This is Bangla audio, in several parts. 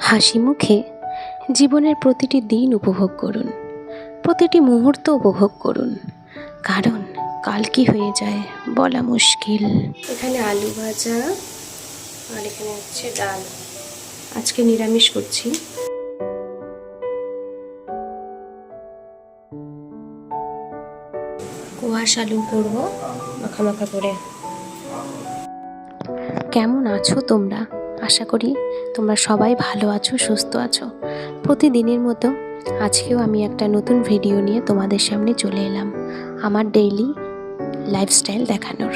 হাসি মুখে জীবনের প্রতিটি দিন উপভোগ করুন, প্রতিটি মুহূর্ত উপভোগ করুন, কারণ কাল কি হয়ে যায় বলা মুশকিল। এখানে আলু ভাজা আর এখানে হচ্ছে ডাল। আজকে নিরামিষ করছি। কোয়াশ আলু করব মাখা মাখা করে। কেমন আছো তোমরা? আশা করি তোমরা সবাই ভালো আছো, সুস্থ আছো। প্রতিদিনের মতো আজকেও আমি একটা নতুন ভিডিও নিয়ে তোমাদের সামনে চলে এলাম, আমার ডেইলি লাইফস্টাইল দেখানোর।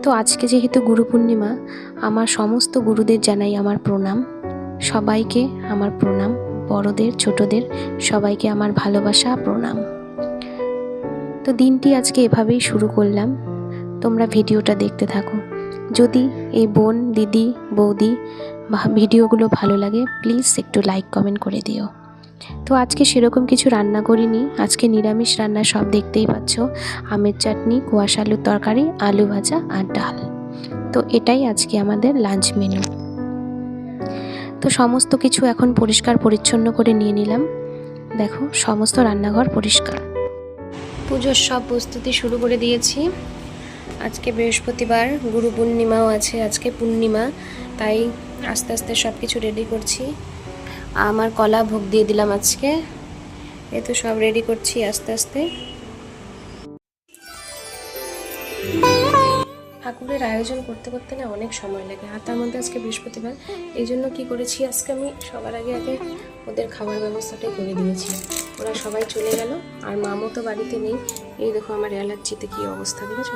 তো আজকে যেহেতু গুরু পূর্ণিমা, আমার সমস্ত গুরুদের জানাই আমার প্রণাম। সবাইকে আমার প্রণাম, বড়দের ছোটদের সবাইকে আমার ভালোবাসা প্রণাম। তো দিনটি আজকে এভাবেই শুরু করলাম, তোমরা ভিডিওটা দেখতে থাকো। যদি এই বোন, দিদি, বৌদি ভিডিওগুলো ভালো লাগে প্লিজ একটু লাইক কমেন্ট করে দিও। তো আজকে সেরকম কিছু রান্না করিনি, আজকে নিরামিষ রান্না, সব দেখতেই পাচ্ছ। আমের চাটনি, কোয়াশ আলুর তরকারি, আলু ভাজা আর ডাল। তো এটাই আজকে আমাদের লাঞ্চ মেনু। তো সমস্ত কিছু এখন পরিষ্কার পরিচ্ছন্ন করে নিয়ে নিলাম। দেখো সমস্ত রান্নাঘর পরিষ্কার। পুজোর সব প্রস্তুতি শুরু করে দিয়েছি। আজকে বৃহস্পতিবার, গুরু পূর্ণিমাও আছে, আজকে পূর্ণিমা, তাই আস্তে আস্তে সব কিছু রেডি করছি। আমার কলা ভোগ দিয়ে দিলাম আজকে। এই তো সব রেডি করছি আস্তে আস্তে। ঠাকুরের আয়োজন করতে করতে না অনেক সময় লাগে, আর তার মধ্যে আজকে বৃহস্পতিবার। এই জন্য কী করেছি, আজকে আমি সবার আগে ওদের খাওয়ার ব্যবস্থাটাই করে দিয়েছি। ওরা সবাই চলে গেল, আর মামও তো বাড়িতে নেই। এই দেখো আমার অ্যালার্জিতে কী অবস্থা, দেখেছো?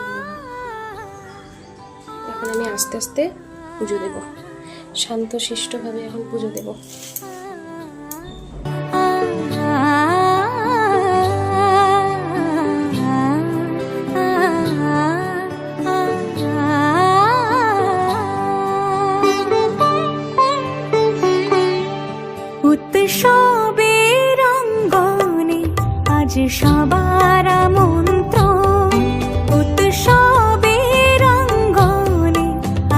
এখন আমি আস্তে আস্তে পুজো দেব, শান্ত শিষ্টভাবে এখন পুজো দেব। উৎসবের অঙ্গনে আজ সবার আমন্ত্রণ, উৎসবের অঙ্গনে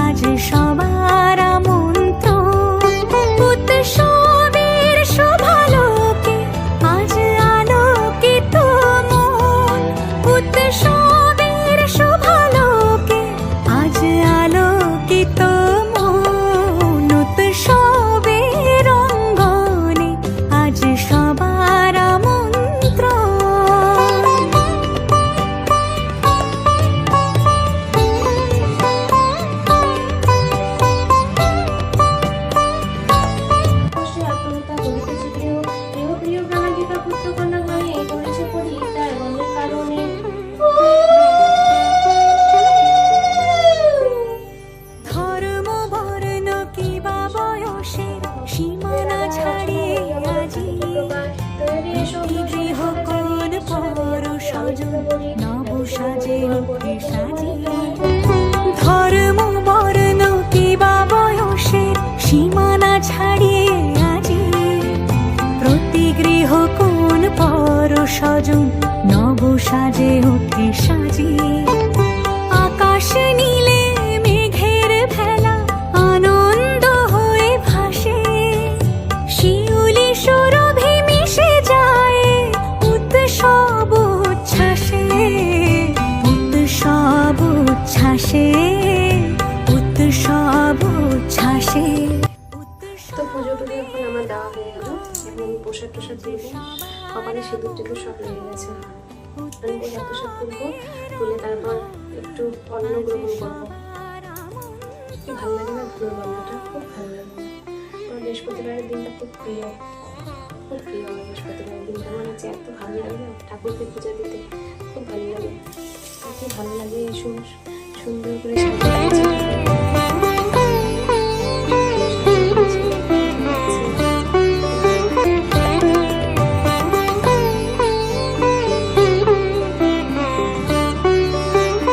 আজ সবার আমন্ত্রণ, উৎসবের শোভালোকে আজ আলোকিত মন, উৎসবের শোভালোকে আজ আলোকিত মন, উৎসবের অঙ্গনে আজ সবার আমন্ত্রণ। ধর্ম বর্ণ কিবা বয়সের সীমানা ছাড়িয়ে আজি গৃহ কোন পর সজন নব সাজে ওঠে সাজিয়ে। ধর্ম বর্ণ কিবা বয়সের সীমানা ছাড়িয়ে আজি প্রতি গৃহ কোন পর সজন নব সাজে ওঠে সাজিয়ে। আকাশ নীলে মেঘের ভেলা আনন্দ হয়ে ভাসে, শিউলি সুরভি মিশে যায় উৎসব উচ্ছ্বাসে, উৎসব উচ্ছ্বাসে, উৎসব উচ্ছ্বাসে। তো পুজো টুজো এখন আমার দেওয়া হয়ে গেল। এখন আমি পোশাক টোশাক তুলবো, কপালে সিঁদুর টিঁদুর সব লেগে গেছে। আমি পোশাক টোশাক তুলবো, তুলে তারপর একটু অন্ন গ্রহণ করবো। কি ভালো লাগে না পুজোর গন্ধটা, খুব ভালো লাগে। আমার বৃহস্পতিবারের দিনটা খুব প্রিয়, খুব প্রিয় আমার বৃহস্পতিবারের দিনটা। আমার হচ্ছে এত ভালো লাগে না ঠাকুরকে পূজা দিতে, খুব ভালো লাগে। আর কি ভালো লাগে এই সুন্দর করে সাজিয়ে